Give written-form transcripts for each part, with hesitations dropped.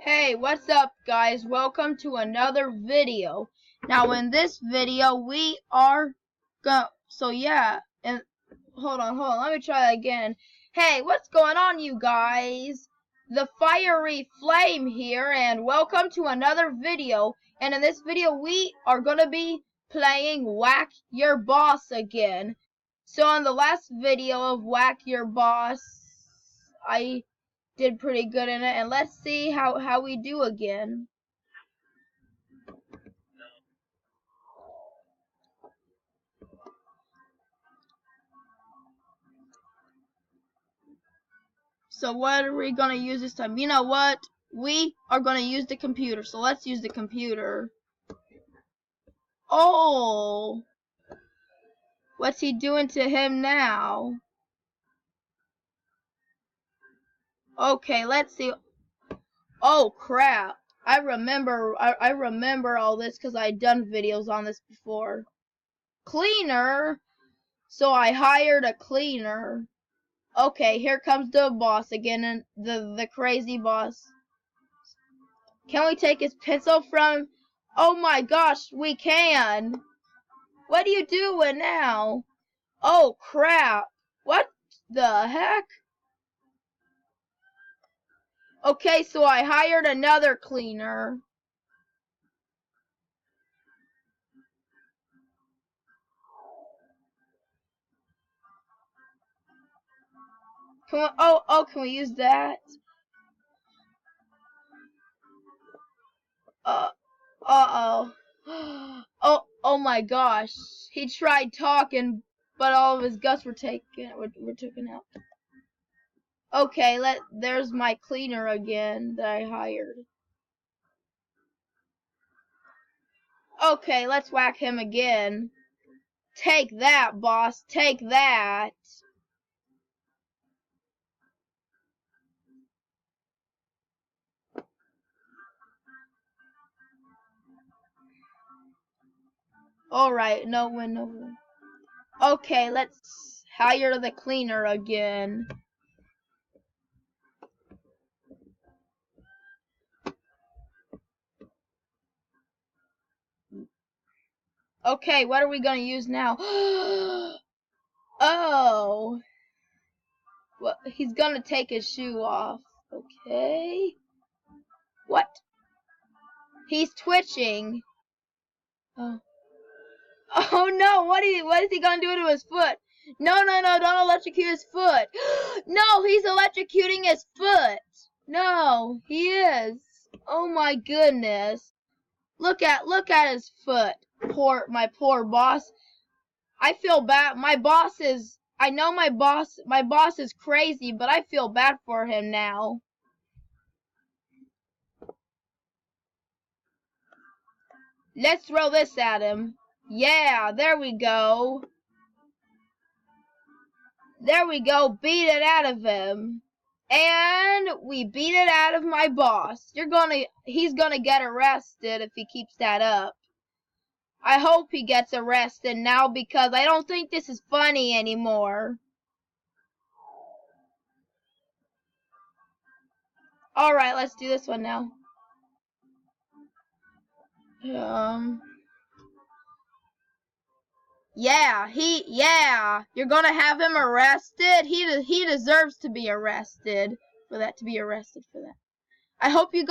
Hey, what's up guys? Welcome to another video. Now in this video we are and hold on, let me try that again. Hey, what's going on you guys? The Fiery Flame here and welcome to another video. And in this video we are gonna be playing Whack Your Boss again. So in the last video of Whack Your Boss, I did pretty good in it, and let's see how we do again. So what are we gonna use this time? You know what? We are gonna use the computer, so let's use the computer. Oh! What's he doing to him now? Okay, let's see. Oh crap. I remember all this because I'd done videos on this before. Cleaner? So I hired a cleaner. Okay, here comes the boss again, and the crazy boss. Can we take his pencil from? Oh my gosh, we can. What are you doing now? Oh crap. What the heck? Okay, so I hired another cleaner. Can we, can we use that? Uh-oh. Oh my gosh. He tried talking, but all of his guts were taken out. Okay, there's my cleaner again that I hired. Okay, let's whack him again. Take that, boss. Take that. Alright, no win. Okay, let's hire the cleaner again. Okay, what are we gonna use now? Oh. Well, he's gonna take his shoe off. Okay. What? He's twitching. Oh. Oh no, what is he gonna do to his foot? No, don't electrocute his foot. No, he's electrocuting his foot. No, he is. Oh my goodness. Look at his foot. My poor boss. I feel bad. I know my boss is crazy, but I feel bad for him now. Let's throw this at him. Yeah, there we go. There we go. Beat it out of him. And we beat it out of my boss. He's gonna get arrested if he keeps that up. I hope he gets arrested now because I don't think this is funny anymore. Alright, let's do this one now. Yeah, you're gonna have him arrested. He deserves to be arrested for that. I hope he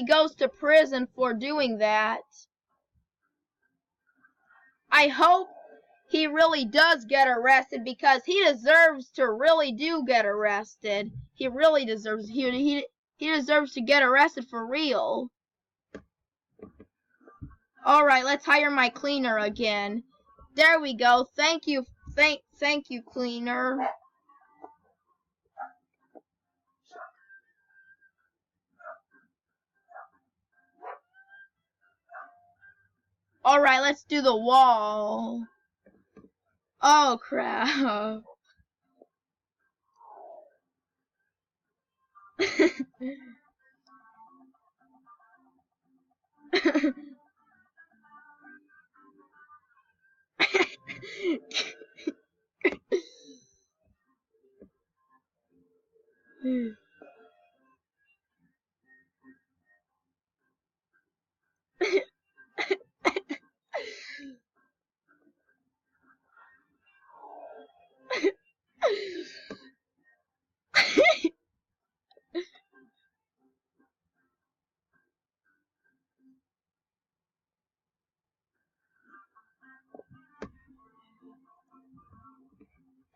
goes to prison for doing that. I hope he really does get arrested because he deserves to really do get arrested. He really deserves he deserves to get arrested for real. Alright, let's hire my cleaner again. There we go. Thank you, cleaner. Alright, let's do the wall. Oh crap.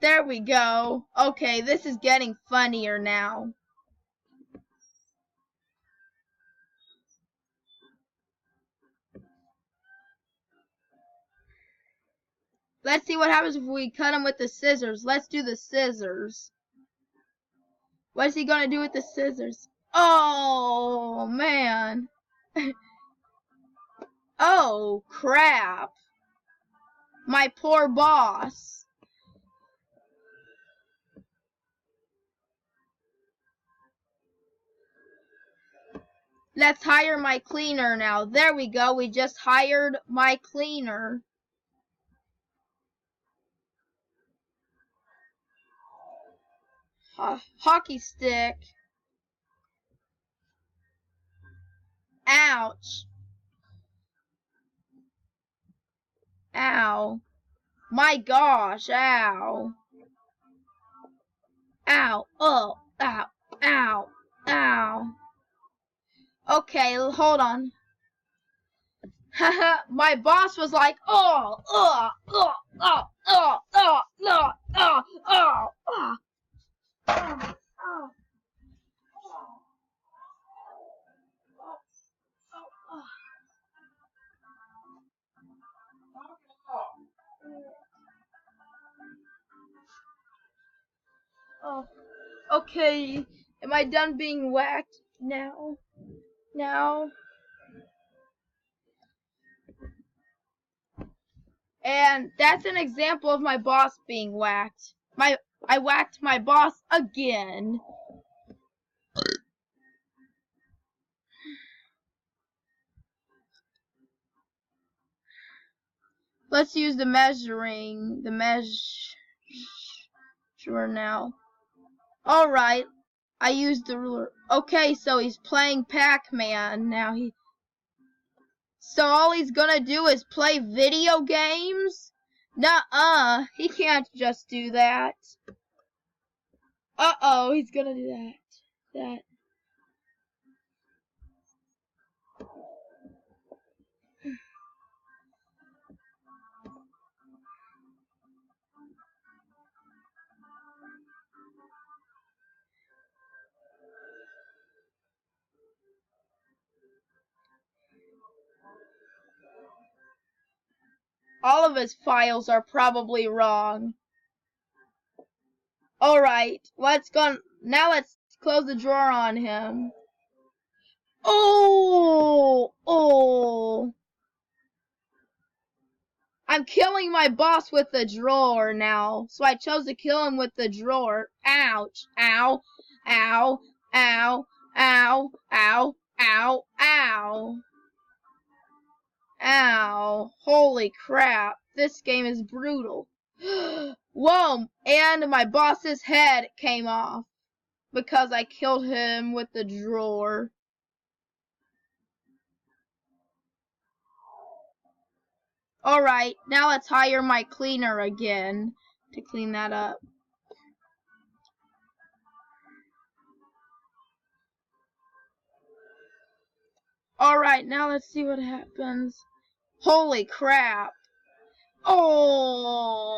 There we go. Okay, this is getting funnier now. Let's see what happens if we cut him with the scissors. Let's do the scissors. What is he gonna do with the scissors? Oh, man. Oh, crap. My poor boss. Let's hire my cleaner now. There we go. We just hired my cleaner. Hockey stick. Ouch. Ow. My gosh, ow. Ow. Oh, ow, ow, ow. Okay, hold on. My boss was like, oh, Okay, am I done being whacked now? And that's an example of my boss being whacked. I whacked my boss again. Let's use the measure now. Alright, I used the ruler. Okay, so he's playing Pac-Man now. So all he's gonna do is play video games? Nuh-uh, he can't just do that. Uh-oh, he's gonna do that. All of his files are probably wrong. Alright, let's close the drawer on him. Oh! I'm killing my boss with the drawer now. So I chose to kill him with the drawer. Ouch. Ow. Ow. Ow. Ow. Ow. Ow. Ow. Ow. Holy crap. This game is brutal. Whoa. And my boss's head came off. Because I killed him with the drawer. Alright, now let's hire my cleaner again to clean that up. Alright, now let's see what happens. Holy crap. Oh.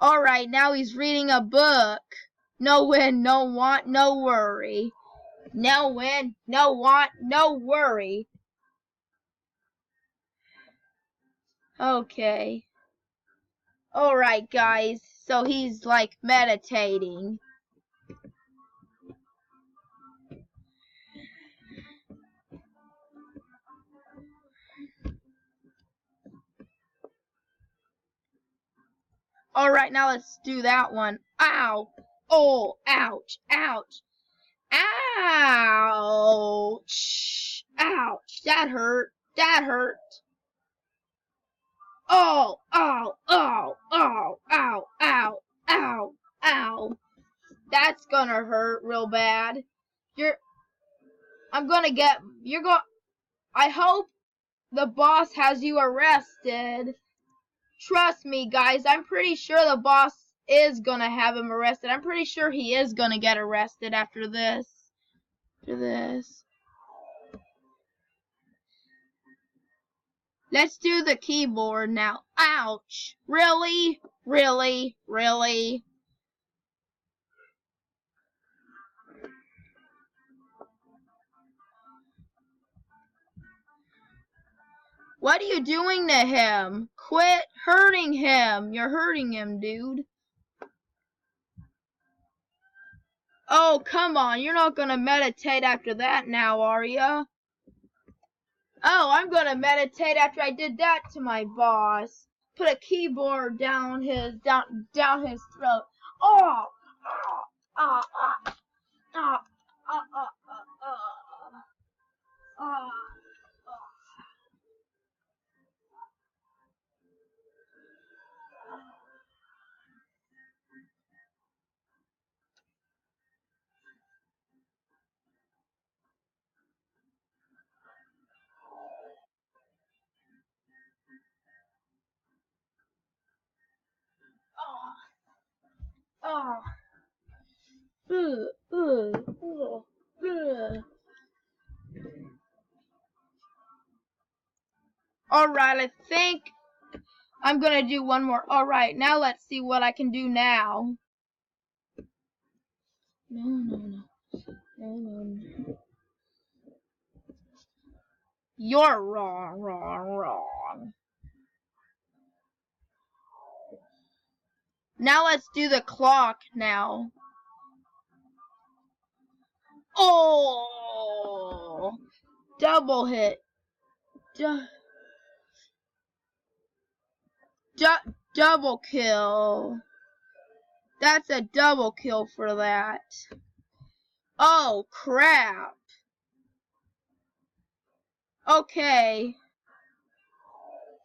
Alright, now he's reading a book. No win, no want, no worry. No win, no want, no worry. Okay. Alright, guys. So he's like meditating. Alright, now let's do that one. Ow. Oh, ouch, ouch. Ouch. Ouch. That hurt. That hurt. Oh, ow, ow, ow, ow, ow, ow, ow. That's gonna hurt real bad. I hope the boss has you arrested. Trust me, guys, I'm pretty sure the boss is gonna have him arrested. I'm pretty sure he is gonna get arrested after this. Let's do the keyboard now. Ouch. Really? Really? Really? What are you doing to him? Quit hurting him. You're hurting him, dude. Oh, come on. You're not gonna meditate after that now, are ya? Oh, I'm gonna meditate after I did that to my boss. Put a keyboard down his throat. Oh, ah, ah, ah, ah, ah, ah, ah, Alright, I think I'm gonna do one more. Alright, now let's see what I can do now. No. You're wrong. Now let's do the clock now. Oh! Double hit. Double kill. That's a double kill for that. Oh, crap. Okay.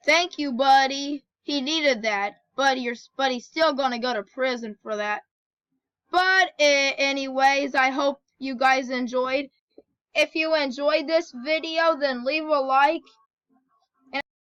Thank you, buddy. He needed that. But he's still gonna go to prison for that. But anyways, I hope you guys enjoyed. If you enjoyed this video, then leave a like